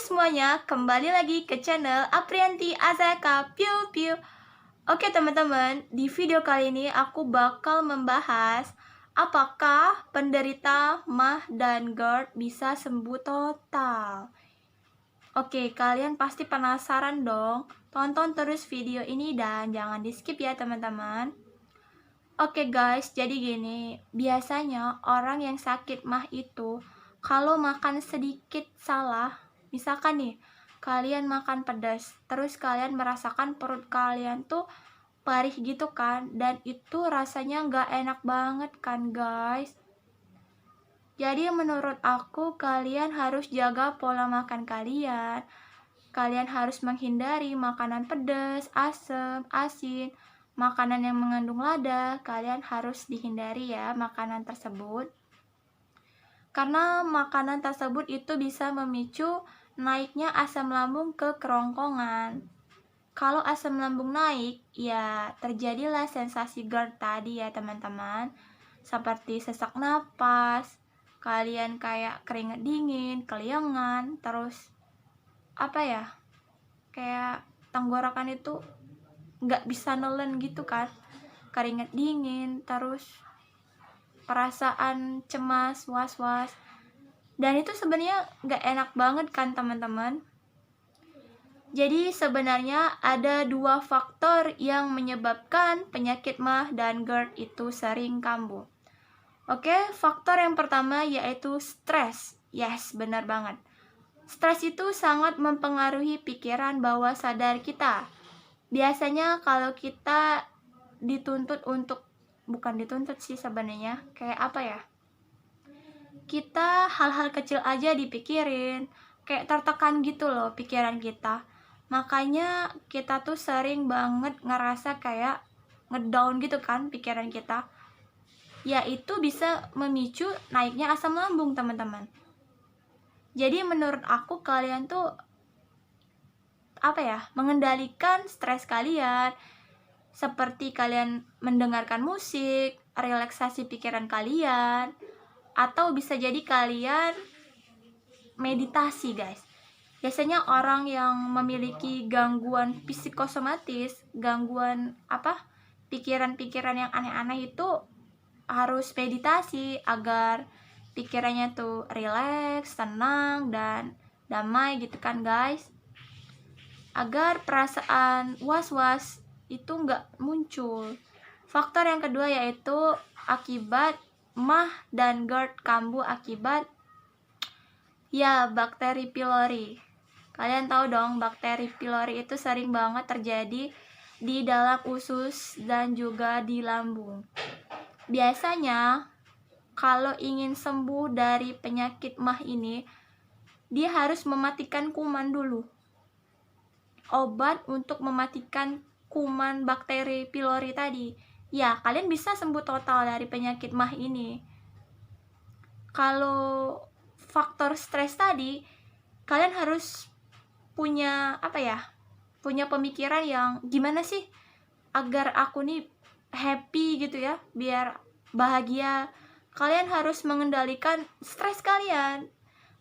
semuanya, kembali lagi ke channel Aprianti Azaka Piu Piu. Oke teman-teman, di video kali ini aku bakal membahas apakah penderita MAH dan GERD bisa sembuh total. Oke, kalian pasti penasaran dong. Tonton terus video ini dan jangan di skip ya teman-teman. Oke guys, jadi gini, biasanya orang yang sakit MAH itu kalau makan sedikit salah, misalkan nih, kalian makan pedas, terus kalian merasakan perut kalian tuh perih gitu kan, dan itu rasanya nggak enak banget kan guys. Jadi menurut aku kalian harus jaga pola makan kalian. Kalian harus menghindari makanan pedas, asam, asin, makanan yang mengandung lada. Kalian harus dihindari ya makanan tersebut. Karena makanan tersebut itu bisa memicu naiknya asam lambung ke kerongkongan. Kalau asam lambung naik, ya terjadilah sensasi GERD tadi ya teman-teman. Seperti sesak napas, kalian kayak keringat dingin, keliengan, terus kayak tenggorokan itu nggak bisa nelen gitu kan, keringat dingin, terus perasaan cemas, was-was, dan itu sebenarnya nggak enak banget kan teman-teman. Jadi sebenarnya ada dua faktor yang menyebabkan penyakit MAH dan GERD itu sering kambuh. Oke, faktor yang pertama yaitu stres. Yes, benar banget. Stres itu sangat mempengaruhi pikiran bawah sadar kita. Biasanya kalau kita dituntut untuk, bukan dituntut sih sebenarnya, kita hal-hal kecil aja dipikirin, kayak tertekan gitu loh pikiran kita. Makanya kita tuh sering banget ngerasa kayak ngedown gitu kan pikiran kita. Ya itu bisa memicu naiknya asam lambung teman-teman. Jadi menurut aku kalian tuh mengendalikan stres kalian, seperti kalian mendengarkan musik, relaksasi pikiran kalian, atau bisa jadi kalian meditasi guys. Biasanya orang yang memiliki gangguan psikosomatis, gangguan pikiran-pikiran yang aneh-aneh itu harus meditasi agar pikirannya tuh rileks, tenang, dan damai gitu kan guys, agar perasaan was-was itu nggak muncul. Faktor yang kedua yaitu akibat MAH dan GERD kambuh akibat bakteri pylori. Kalian tahu dong, bakteri pylori itu sering banget terjadi di dalam usus dan juga di lambung. Biasanya kalau ingin sembuh dari penyakit MAH ini, dia harus mematikan kuman dulu. Obat untuk mematikan kuman bakteri pylori tadi. Ya, kalian bisa sembuh total dari penyakit MAH ini. Kalau faktor stres tadi, kalian harus punya punya pemikiran yang gimana sih agar aku nih happy gitu ya, biar bahagia. Kalian harus mengendalikan stres kalian.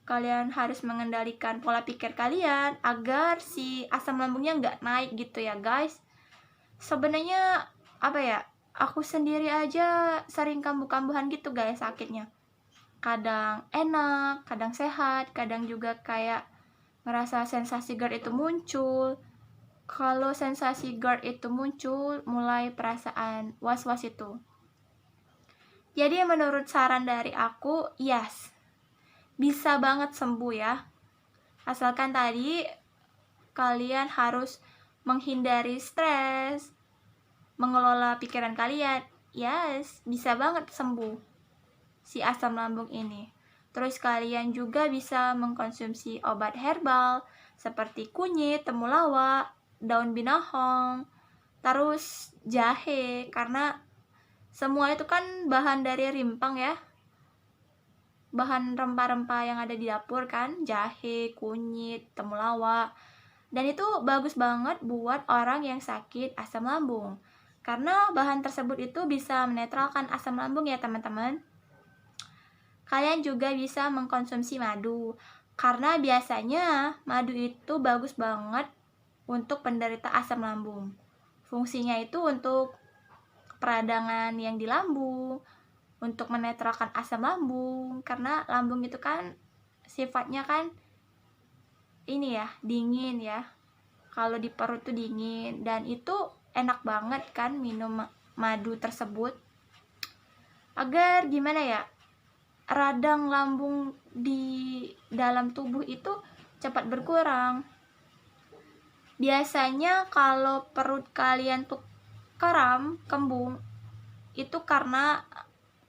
Kalian harus mengendalikan pola pikir kalian agar si asam lambungnya nggak naik gitu ya guys. Sebenarnya aku sendiri aja sering kambuh-kambuhan gitu guys sakitnya. Kadang enak, kadang sehat, kadang juga kayak ngerasa sensasi GERD itu muncul. Kalau sensasi GERD itu muncul, mulai perasaan was-was itu. Jadi menurut saran dari aku, yes, bisa banget sembuh ya. Asalkan tadi kalian harus menghindari stres, mengelola pikiran kalian. Yes, bisa banget sembuh si asam lambung ini. Terus kalian juga bisa mengkonsumsi obat herbal seperti kunyit, temulawak, daun binahong, terus jahe, karena semua itu kan bahan dari rimpang ya, bahan rempah-rempah yang ada di dapur kan, jahe, kunyit, temulawak, dan itu bagus banget buat orang yang sakit asam lambung, karena bahan tersebut itu bisa menetralkan asam lambung ya teman-teman. Kalian juga bisa mengkonsumsi madu. Karena biasanya madu itu bagus banget untuk penderita asam lambung. Fungsinya itu untuk peradangan yang di lambung, untuk menetralkan asam lambung, karena lambung itu kan sifatnya kan ini ya, dingin ya. Kalau di perut tuh dingin, dan itu enak banget kan minum madu tersebut. Agar gimana ya, radang lambung di dalam tubuh itu cepat berkurang. Biasanya kalau perut kalian tuh kram, kembung, itu karena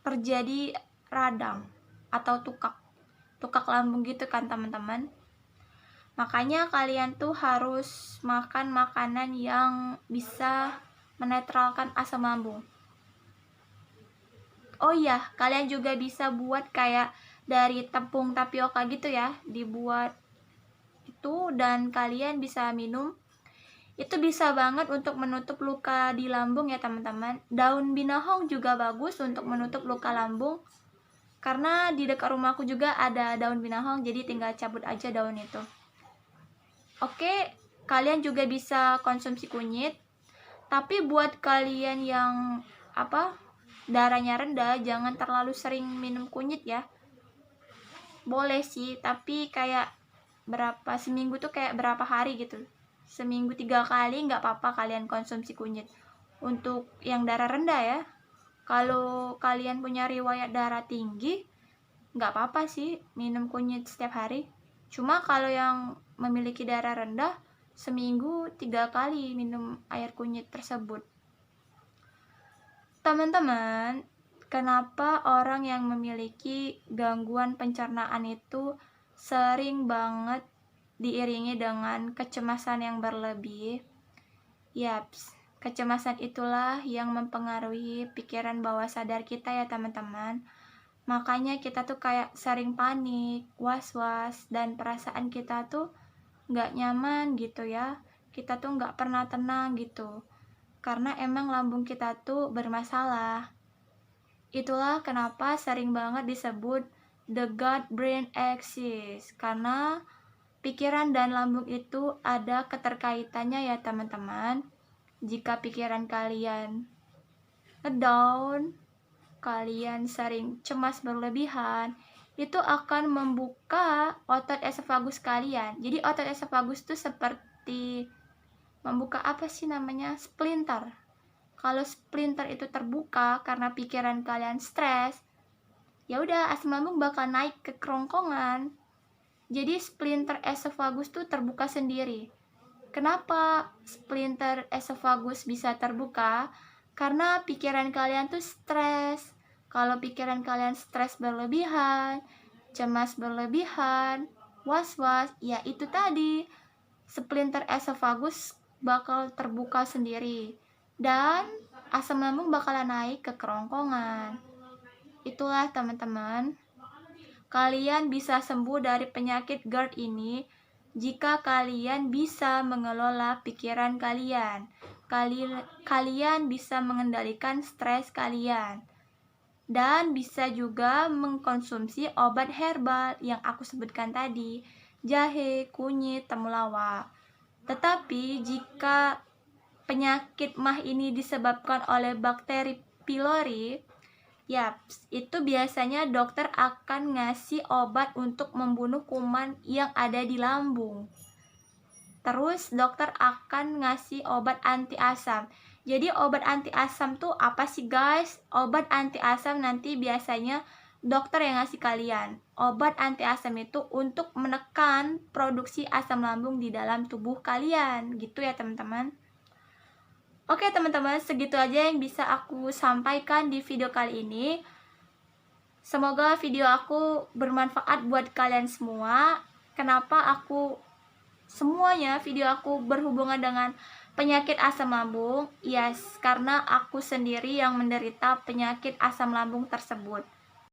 terjadi radang atau tukak lambung gitu kan teman-teman. Makanya kalian tuh harus makan makanan yang bisa menetralkan asam lambung. Oh iya, kalian juga bisa buat kayak dari tepung tapioka gitu ya, dibuat itu dan kalian bisa minum. Itu bisa banget untuk menutup luka di lambung ya teman-teman. Daun binahong juga bagus untuk menutup luka lambung. Karena di dekat rumahku juga ada daun binahong, jadi tinggal cabut aja daun itu. Oke, kalian juga bisa konsumsi kunyit. Tapi buat kalian yang darahnya rendah, jangan terlalu sering minum kunyit ya. Boleh sih, tapi kayak seminggu tuh kayak berapa hari gitu. Seminggu 3 kali nggak apa-apa kalian konsumsi kunyit. Untuk yang darah rendah ya. Kalau kalian punya riwayat darah tinggi, nggak apa-apa sih minum kunyit setiap hari. Cuma kalau yang memiliki darah rendah, seminggu 3 kali minum air kunyit tersebut. Teman-teman, kenapa orang yang memiliki gangguan pencernaan itu sering banget diiringi dengan kecemasan yang berlebih? Yaps, kecemasan itulah yang mempengaruhi pikiran bawah sadar kita ya teman-teman. Makanya kita tuh kayak sering panik, was-was, dan perasaan kita tuh nggak nyaman gitu ya. Kita tuh nggak pernah tenang gitu. Karena emang lambung kita tuh bermasalah. Itulah kenapa sering banget disebut the gut-brain axis. Karena pikiran dan lambung itu ada keterkaitannya ya teman-teman. Jika pikiran kalian down, kalian sering cemas berlebihan, itu akan membuka otot esofagus kalian. Jadi otot esofagus itu seperti membuka splinter. Kalau splinter itu terbuka karena pikiran kalian stres, ya udah asam lambung bakal naik ke kerongkongan. Jadi splinter esofagus tuh terbuka sendiri. Kenapa splinter esofagus bisa terbuka? Karena pikiran kalian tuh stres. Kalau pikiran kalian stres berlebihan, cemas berlebihan, was-was, ya itu tadi, splinter esofagus bakal terbuka sendiri dan asam lambung bakalan naik ke kerongkongan. Itulah teman-teman, kalian bisa sembuh dari penyakit GERD ini jika kalian bisa mengelola pikiran kalian. Kalian bisa mengendalikan stres kalian dan bisa juga mengkonsumsi obat herbal yang aku sebutkan tadi, jahe, kunyit, temulawak. Tetapi jika penyakit MAH ini disebabkan oleh bakteri pylori, itu biasanya dokter akan ngasih obat untuk membunuh kuman yang ada di lambung. Terus dokter akan ngasih obat anti asam. Jadi obat anti asam tuh apa sih guys? Obat anti asam nanti biasanya dokter yang ngasih kalian. Obat anti asam itu untuk menekan produksi asam lambung di dalam tubuh kalian. Gitu ya teman-teman. Oke teman-teman, segitu aja yang bisa aku sampaikan di video kali ini. Semoga video aku bermanfaat buat kalian semua. Kenapa semuanya video aku berhubungan dengan penyakit asam lambung? Yes, karena aku sendiri yang menderita penyakit asam lambung tersebut.